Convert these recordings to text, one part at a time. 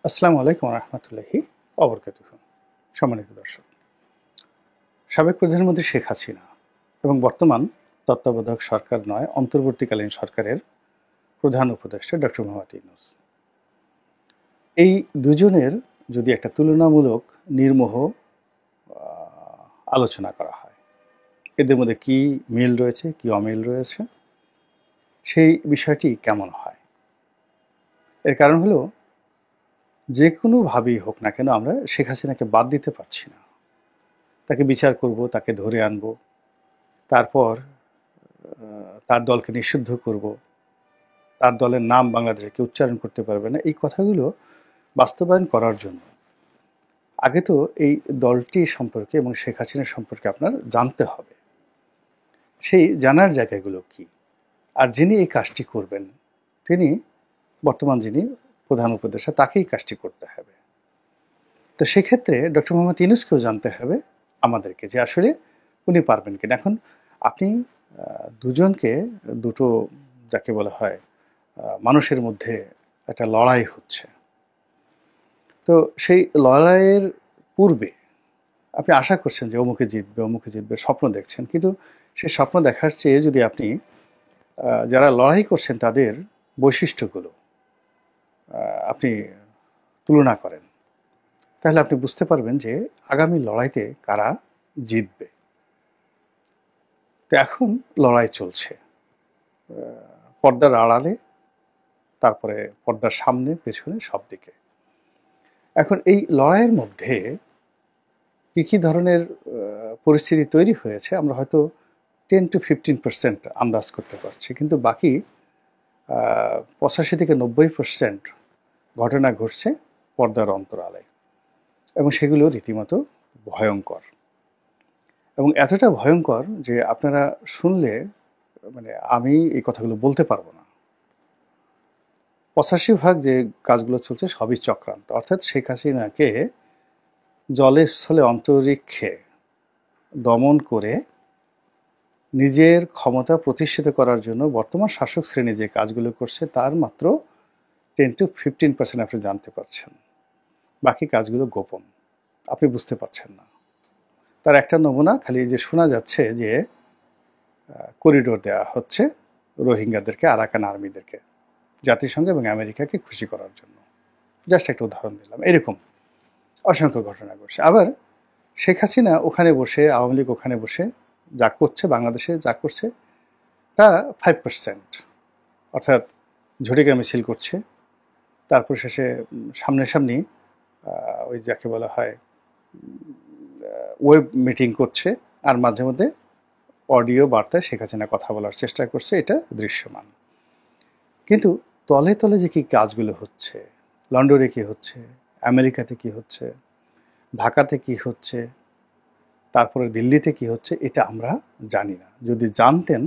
আসসালামু আলাইকুম রহমতুল্লাহি অবরকাতুহু। সম্মানিত দর্শক, সাবেক প্রধানমন্ত্রী শেখ হাসিনা এবং বর্তমান তত্ত্বাবধায়ক সরকার নয় অন্তর্বর্তীকালীন সরকারের প্রধান উপদেষ্টা ডক্টর মোহাম্মদ ইউনূস, এই দুজনের যদি একটা তুলনামূলক নির্মোহ আলোচনা করা হয়, এদের মধ্যে কি মিল রয়েছে কি অমিল রয়েছে, সেই বিষয়টি কেমন হয়? এর কারণ হলো, যে কোনোভাবেই হোক না কেন আমরা শেখ হাসিনাকে বাদ দিতে পারছি না। তাকে বিচার করব, তাকে ধরে আনব, তারপর তার দলকে নিষিদ্ধ করব, তার দলের নাম বাংলাদেশে কেউ উচ্চারণ করতে পারবে না। এই কথাগুলো বাস্তবায়ন করার জন্য আগে তো এই দলটি সম্পর্কে এবং শেখ হাসিনা সম্পর্কে আপনার জানতে হবে। সেই জানার জায়গাগুলো কি, আর যিনি এই কাজটি করবেন তিনি বর্তমান যিনি প্রধান উপদেষ্টা, তাকেই কাজটি করতে হবে। তো সেক্ষেত্রে ডক্টর মোহাম্মদ ইউনূসকেও জানতে হবে আমাদেরকে যে আসলে উনি পারবেন কিনা। এখন আপনি দুজনকে দুটো যাকে বলা হয় মানুষের মধ্যে একটা লড়াই হচ্ছে, তো সেই লড়াইয়ের পূর্বে আপনি আশা করছেন যে অমুকে জিতবে অমুকে জিতবে, স্বপ্ন দেখছেন, কিন্তু সেই স্বপ্ন দেখার চেয়ে যদি আপনি যারা লড়াই করছেন তাদের বৈশিষ্ট্যগুলো আপনি তুলনা করেন, তাহলে আপনি বুঝতে পারবেন যে আগামী লড়াইতে কারা জিতবে। তো এখন লড়াই চলছে পর্দার আড়ালে, তারপরে পর্দার সামনে পেছনে সব দিকে। এখন এই লড়াইয়ের মধ্যে কী কী ধরনের পরিস্থিতি তৈরি হয়েছে আমরা হয়তো 10-15% আন্দাজ করতে পারছি, কিন্তু বাকি 85-90% ঘটনা ঘটছে পর্দার অন্তরালে, এবং সেগুলো রীতিমতো ভয়ঙ্কর, এবং এতটা ভয়ঙ্কর যে আপনারা শুনলে মানে আমি এই কথাগুলো বলতে পারবো না। 85% যে কাজগুলো চলছে সবই চক্রান্ত, অর্থাৎ শেখ হাসিনাকে জলে স্থলে অন্তরিক্ষে দমন করে নিজের ক্ষমতা প্রতিষ্ঠিত করার জন্য বর্তমান শাসক শ্রেণী যে কাজগুলো করছে তার মাত্র 10-15% আপনি জানতে পারছেন, বাকি কাজগুলো গোপন, আপনি বুঝতে পারছেন না। তার একটা নমুনা খালি যে শোনা যাচ্ছে যে করিডোর দেওয়া হচ্ছে রোহিঙ্গাদেরকে, আরাকান আর্মিদেরকে, জাতিসংঘ এবং আমেরিকাকে খুশি করার জন্য। জাস্ট একটা উদাহরণ দিলাম। এরকম অসংখ্য ঘটনা ঘটছে। আবার শেখ হাসিনা ওখানে বসে, আওয়ামী লীগ ওখানে বসে যা করছে, বাংলাদেশে যা করছে তা 5%, অর্থাৎ ঝটিকা মিছিল করছে, তারপর শেষে সামনাসামনি ওই যাকে বলা হয় ওয়েব মিটিং করছে, আর মাঝে মধ্যে অডিও বার্তায় শেখ হাসিনা কথা বলার চেষ্টা করছে, এটা দৃশ্যমান। কিন্তু তলে তলে যে কি কাজগুলো হচ্ছে, লন্ডনে কি হচ্ছে, আমেরিকাতে কি হচ্ছে, ঢাকাতে কি হচ্ছে, তারপরে দিল্লিতে কি হচ্ছে, এটা আমরা জানি না। যদি জানতেন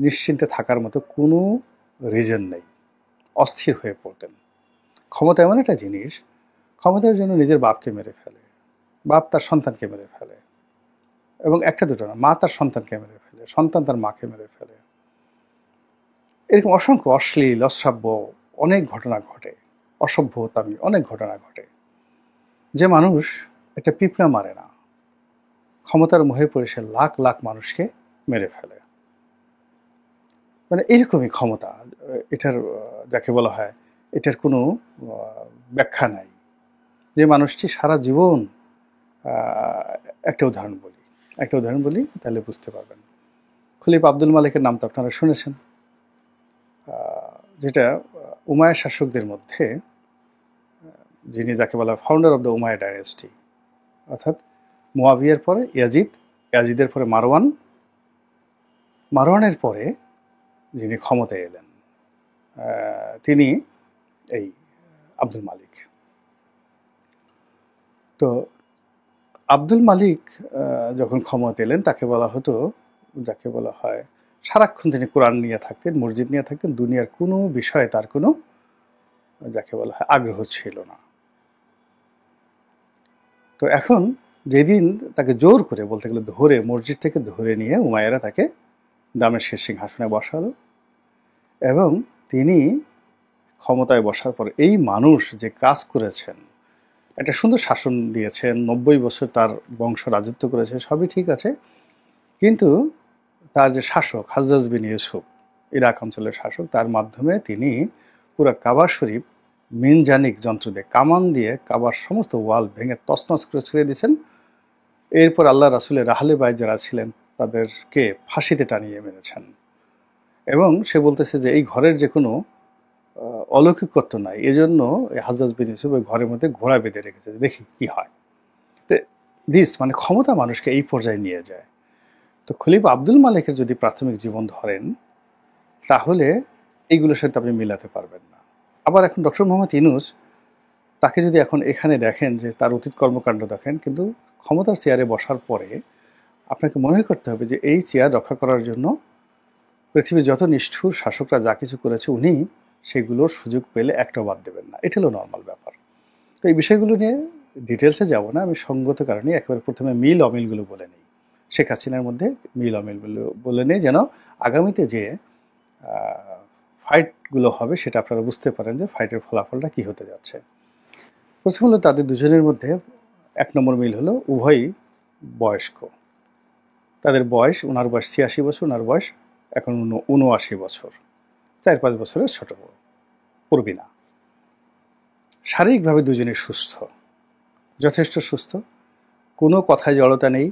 নিশ্চিন্তে থাকার মতো কোনো রিজন নেই, অস্থির হয়ে পড়তেন। ক্ষমতা এমন একটা জিনিস, ক্ষমতার জন্য নিজের বাপকে মেরে ফেলে, বাপ তার সন্তানকে মেরে ফেলে, এবং একটা দুটো না, মা তার সন্তানকে মেরে ফেলে, সন্তান তার মাকে মেরে ফেলে। এরকম অসংখ্য অশ্লীল অশ্রাব্য অনেক ঘটনা ঘটে, অসভ্যতামি অনেক ঘটনা ঘটে। যে মানুষ একটা পিঁপড়া মারে না, ক্ষমতার মোহে পড়ে সে লাখ লাখ মানুষকে মেরে ফেলে। মানে এরকমই ক্ষমতা, এটার যাকে বলা হয় এটার কোনো ব্যাখ্যা নাই। যে মানুষটি সারা জীবন একটা উদাহরণ বলি তাহলে বুঝতে পারবেন। খলিফা আব্দুল মালিকের নামটা আপনারা শুনেছেন, যেটা উমাইয়া শাসকদের মধ্যে যিনি যাকে বলা founder of the Umayyad dynasty, অর্থাৎ মুয়াবিয়ার পরে ইয়াজিদ, ইয়াজিদের পরে মারওয়ান, মারওয়ানের পরে যিনি ক্ষমতায় এলেন তিনি এই আব্দুল মালিক। তো আব্দুল মালিক যখন ক্ষমতা এলেন তাকে বলা হতো, যাকে বলা হয় সারাক্ষণ তিনি কোরআন নিয়ে থাকতেন, মসজিদ নিয়ে থাকতেন, দুনিয়ার কোনো বিষয়ে তার কোনো যাকে বলা হয় আগ্রহ ছিল না। তো এখন যেদিন তাকে জোর করে, বলতে গেলে ধরে, মসজিদ থেকে ধরে নিয়ে উমাইয়ারা তাকে দামেস্কের সিংহাসনে বসালো, এবং তিনি ক্ষমতায় বসার পর এই মানুষ যে কাজ করেছেন, একটা সুন্দর শাসন দিয়েছেন, 90 বছর তার বংশ রাজত্ব করেছে, সবই ঠিক আছে, কিন্তু তার যে শাসক হাজ্জাজ বিন ইউসুফ, ইরাক অঞ্চলের শাসক, তার মাধ্যমে তিনি পুরো কাবা শরীফ মিনজানিক যন্ত্র দিয়ে, কামান দিয়ে কাবার সমস্ত ওয়াল ভেঙে তছনছ করে ছেড়ে দিয়েছেন। এরপর আল্লাহ রাসূলের আহলে বাইত যারা ছিলেন তাদেরকে ফাঁসিতে টানিয়ে মেরেছেন। এবং সে বলতেছে যে এই ঘরের যে কোনো অলৌকিকত্ব নাই, এজন্য হাজ্জাজ বিন ইউসুফ ওই ঘরের মধ্যে ঘোড়া বেঁধে রেখেছে, দেখি কি হয়। দিস মানে ক্ষমতা মানুষকে এই পর্যায়ে নিয়ে যায়। তো খলিফা আব্দুল মালিকের যদি প্রাথমিক জীবন ধরেন, তাহলে এইগুলোর সাথে আপনি মিলাতে পারবেন না। আবার এখন ডক্টর মোহাম্মদ ইউনূস, তাকে যদি এখন এখানে দেখেন যে তার অতীত কর্মকাণ্ড দেখেন, কিন্তু ক্ষমতার চেয়ারে বসার পরে আপনাকে মনে করতে হবে যে এই চেয়ার রক্ষা করার জন্য পৃথিবীর যত নিষ্ঠুর শাসকরা যা কিছু করেছে উনি সেগুলোর সুযোগ পেলে একটাও বাদ দেবেন না। এটা হলো নর্মাল ব্যাপার। তো এই বিষয়গুলো নিয়ে ডিটেলসে যাব না, আমি সঙ্গত কারণে একেবারে প্রথমে মিল অমিলগুলো বলে নিই। শেখ হাসিনার মধ্যে মিল অমিলগুলো বলে নিই, যেন আগামীতে যে ফাইটগুলো হবে সেটা আপনারা বুঝতে পারেন যে ফাইটের ফলাফলটা কী হতে যাচ্ছে। প্রথম হলো তাদের দুজনের মধ্যে 1 নম্বর মিল হলো উভয়ই বয়স্ক। তাদের বয়স, ওনার বয়স 86 বছর, ওনার বয়স এখন 79 বছর, 4-5 বছরের ছোট বড়, প্রবীণা। শারীরিকভাবে দুজনেই সুস্থ, যথেষ্ট সুস্থ, কোনো কথায় জড়তা নেই।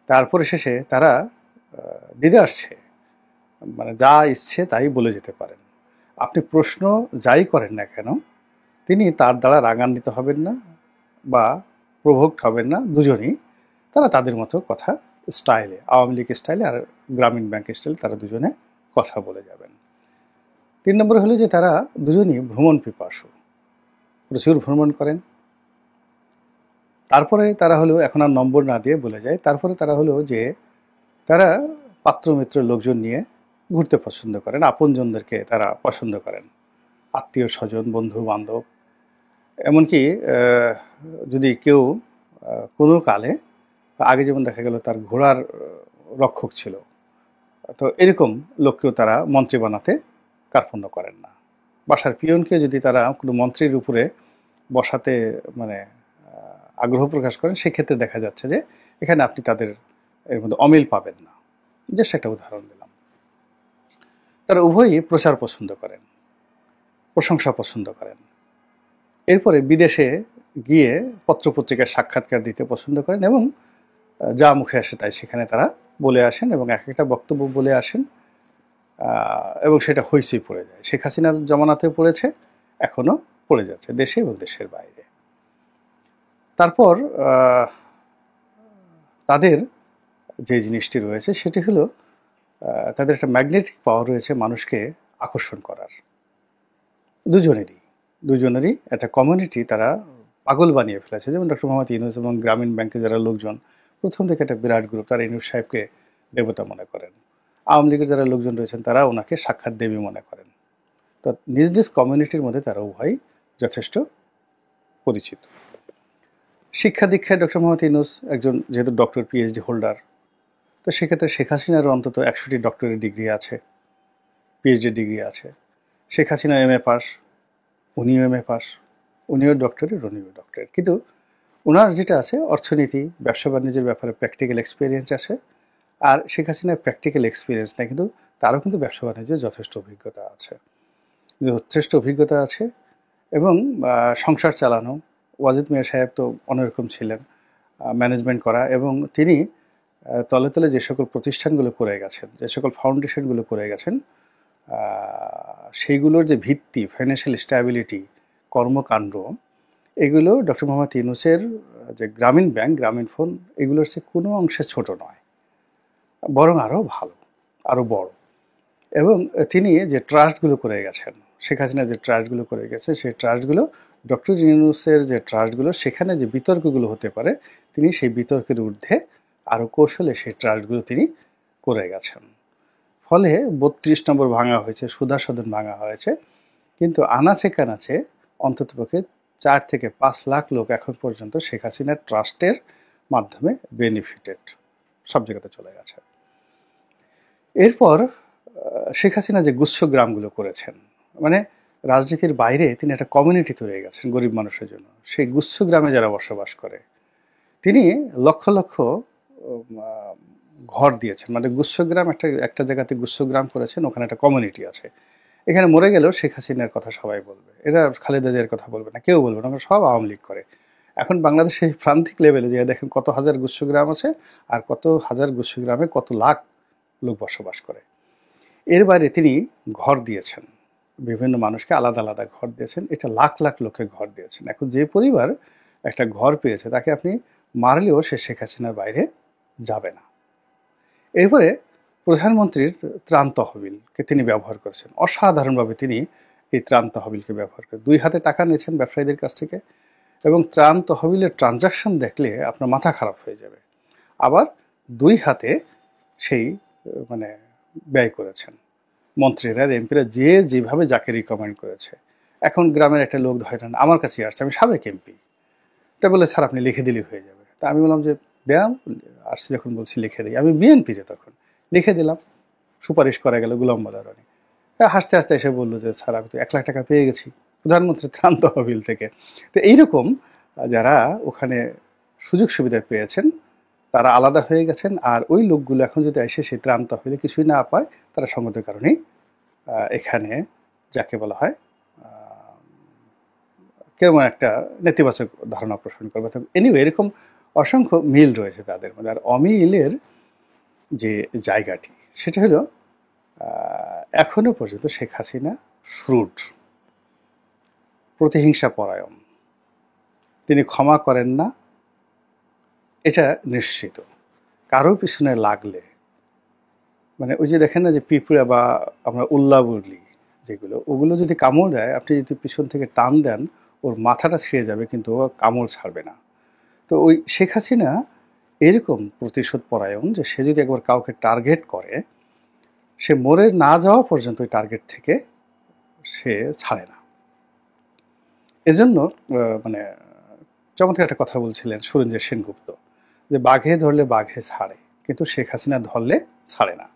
তারপরে শেষে তারা দিদে আসছে, মানে যা ইচ্ছে তাই বলে যেতে পারেন। আপনি প্রশ্ন যাই করেন না কেন, তিনি তার দ্বারা রাগান্বিত হবেন না বা প্রভোক্ট হবেন না। দুজনই তারা তাদের মতো কথা স্টাইলে, আওয়ামী লীগ স্টাইলে আর গ্রামীণ ব্যাংক স্টাইলে তারা দুজনে কথা বলে যাবেন। 3 নম্বর হলো যে তারা দুজনই ভ্রমণ পিপাসু, প্রচুর ভ্রমণ করেন। তারপরে তারা হলো, এখন আর নম্বর না দিয়ে বলে যায়, তারপরে তারা হলো যে তারা পাত্রমিত্র লোকজন নিয়ে ঘুরতে পছন্দ করেন, আপনজনদেরকে তারা পছন্দ করেন, আত্মীয় স্বজন, বন্ধু বান্ধব। এমনকি যদি কেউ কোনো কালে, আগে যেমন দেখা গেল তার ঘোড়ার রক্ষক ছিল, তো এরকম লোককেও তারা মন্ত্রী বানাতে কার্পণ্য করেন না। বাসার পিয়নকে যদি তারা কোনো মন্ত্রীর উপরে বসাতে মানে আগ্রহ প্রকাশ করেন, সেক্ষেত্রে দেখা যাচ্ছে যে এখানে আপনি তাদের এর মধ্যে অমিল পাবেন না। জাস্ট একটা উদাহরণ দিলাম। তারা উভয়ই প্রচার পছন্দ করেন, প্রশংসা পছন্দ করেন। এরপরে বিদেশে গিয়ে পত্রপত্রিকার সাক্ষাৎকার দিতে পছন্দ করেন এবং যা মুখে আসে তাই সেখানে তারা বলে আসেন এবং এক একটা বক্তব্য বলে আসেন, এবং সেটা হইচই পড়ে যায়। শেখ হাসিনার জমানাতেও পড়েছে, এখনও পড়ে যাচ্ছে দেশে এবং দেশের বাইরে। তারপর তাদের যে জিনিসটি রয়েছে সেটি হলো তাদের একটা ম্যাগনেটিক পাওয়ার রয়েছে মানুষকে আকর্ষণ করার। দুজনেরই একটা কমিউনিটি তারা পাগল বানিয়ে ফেলেছে। যেমন ডক্টর মোহাম্মদ ইউনূস এবং গ্রামীণ ব্যাংকের যারা লোকজন, প্রথম থেকে একটা বিরাট গ্রুপ, তারা ইউনূস সাহেবকে দেবতা মনে করেন। আওয়ামী লীগের যারা লোকজন রয়েছেন তারা ওনাকে সাক্ষাৎ দেবী মনে করেন। তো নিজ নিজ কমিউনিটির মধ্যে তারা উভয় যথেষ্ট পরিচিত। শিক্ষা দীক্ষায় ডক্টর মোহাম্মদ ইউনূস একজন যেহেতু ডক্টর পিএইচডি হোল্ডার, তো সেক্ষেত্রে শেখ হাসিনারও অন্তত 100টি ডক্টরের ডিগ্রি আছে, পিএইচডি ডিগ্রি আছে। শেখ হাসিনা এমএ পাস, উনিও এমএ পাস, উনিও ডক্টরেট, উনিও ডক্টরেট। কিন্তু ওনার যেটা আছে অর্থনীতি, ব্যবসা বাণিজ্যের ব্যাপারে প্র্যাকটিক্যাল এক্সপিরিয়েন্স আছে। আর শেখ হাসিনার প্র্যাকটিক্যাল এক্সপিরিয়েন্স নেই, কিন্তু তারও কিন্তু ব্যবসা বাণিজ্যের যথেষ্ট অভিজ্ঞতা আছে এবং সংসার চালানো। ওয়াজেদ মিয়া সাহেব তো অন্যরকম ছিলেন, ম্যানেজমেন্ট করা, এবং তিনি তলে তলে যে সকল প্রতিষ্ঠানগুলো করে গেছেন, যে সকল ফাউন্ডেশনগুলো করে গেছেন, সেইগুলোর যে ভিত্তি, ফাইন্যান্সিয়াল স্ট্যাবিলিটি, কর্মকাণ্ড, এগুলো ডক্টর মোহাম্মদ ইউনূসের যে গ্রামীণ ব্যাংক, গ্রামীণ ফোন, এগুলোর চেয়ে কোনো অংশে ছোট নয়, বরং আরও ভালো, আরও বড়। এবং তিনি যে ট্রাস্টগুলো করে গেছেন, শেখ হাসিনা যে ট্রাস্টগুলো করে গেছে, সেই ট্রাস্টগুলো ডক্টর ইউনূসের যে ট্রাস্টগুলো, সেখানে যে বিতর্কগুলো হতে পারে, তিনি সেই বিতর্কের ঊর্ধ্বে আরও কৌশলে সেই ট্রাস্টগুলো তিনি করে গেছেন। ফলে 32 নম্বর ভাঙা হয়েছে, সুধা সদন ভাঙা হয়েছে, কিন্তু আনাচে কানাচে অন্ততপক্ষে 4 থেকে 5 লাখ লোক এখন পর্যন্ত শেখ হাসিনার ট্রাস্টের মাধ্যমে বেনিফিটেড, সব জায়গাতে চলে গেছে। এরপর শেখ হাসিনা যে গুচ্ছ গ্রামগুলো করেছেন, মানে রাজনীতির বাইরে তিনি একটা কমিউনিটি তৈরি হয়ে গেছেন গরিব মানুষের জন্য। সেই গুচ্ছ গ্রামে যারা বসবাস করে, তিনি লক্ষ লক্ষ ঘর দিয়েছেন। মানে গুচ্ছগ্রাম একটা একটা জায়গাতে গুচ্ছগ্রাম করেছেন, ওখানে একটা কমিউনিটি আছে। এখানে মরে গেলেও শেখ হাসিনার কথা সবাই বলবে, এরা খালেদা জিয়ার কথা বলবে না, কেউ বলবে না, সব আওয়ামী লীগ করে। এখন বাংলাদেশে প্রান্তিক লেভেলে যে দেখেন কত হাজার গুচ্ছগ্রাম আছে, আর কত হাজার গুচ্ছগ্রামে কত লাখ লোক বসবাস করে। এর বাইরে তিনি ঘর দিয়েছেন, বিভিন্ন মানুষকে আলাদা আলাদা ঘর দিয়েছেন, এটা লাখ লাখ লোককে ঘর দিয়েছেন। এখন যে পরিবার একটা ঘর পেয়েছে তাকে আপনি মারলেও সে শেখ হাসিনার বাইরে যাবে না। এরপরে প্রধানমন্ত্রীর ত্রাণ তহবিলকে তিনি ব্যবহার করেছেন অসাধারণভাবে। তিনি এই ত্রাণ তহবিলকে ব্যবহার করে 2 হাতে টাকা নিয়েছেন ব্যবসায়ীদের কাছ থেকে, এবং ত্রাণ তহবিলের ট্রানজাকশন দেখলে আপনার মাথা খারাপ হয়ে যাবে। আবার 2 হাতে সেই মানে ব্যয় করেছেন। মন্ত্রীরা এমপিরা যে যেভাবে যাকে রিকমেন্ড করেছে। এখন গ্রামের একটা লোক ধরেন আমার কাছে আসছে, আমি সাবেক এমপি, তা বলে স্যার আপনি লিখে দিলেই হয়ে যাবে। তা আমি বললাম যে ব্যায়াম আসছে যখন বলছি লিখে দিই, আমি বিএনপিতে তখন লিখে দিলাম, সুপারিশ করা গেল গোলাম মোল্লা রনি। হাসতে হাসতে এসে বললো যে স্যার আমি তো 1 লাখ টাকা পেয়ে গেছি প্রধানমন্ত্রীর ত্রাণ তহবিল থেকে। তো এইরকম যারা ওখানে সুযোগ সুবিধা পেয়েছেন তারা আলাদা হয়ে গেছেন, আর ওই লোকগুলো এখন যদি এসে সেই ত্রাণ তহবিলে কিছুই না পায়, তারা সঙ্গতের কারণেই এখানে যাকে বলা হয় কেমন একটা নেতিবাচক ধারণা পোষণ করবে। এনিওয়ে এরকম অসংখ্য মিল রয়েছে তাদের মধ্যে। আর অমিলের যে জায়গাটি সেটা হলো এখনো পর্যন্ত শেখ হাসিনা শ্রুড, প্রতিহিংসা পরায়ণ, তিনি ক্ষমা করেন না, এটা নিশ্চিত। কারো পিছনে লাগলে মানে ওই যে দেখেন না যে পিঁপড়া বা আমরা উল্লা বলি যেগুলো, ওগুলো যদি কামড় দেয় আপনি যদি পিছন থেকে টান দেন ওর মাথাটা ছিঁড়ে যাবে, কিন্তু ও কামড় ছাড়বে না। তো ওই শেখ হাসিনা এরকম প্রতিশোধ পরায়ণ যে সে যদি একবার কাউকে টার্গেট করে সে মরে না যাওয়া পর্যন্ত ওই টার্গেট থেকে সে ছাড়ে না। এজন্য মানে চমৎকার একটা কথা বলছিলেন সুরেন্দ্র সেনগুপ্ত, যে বাঘে ধরলে বাঘে ছাড়ে, কিন্তু শেখ হাসিনা ধরলে ছাড়ে না।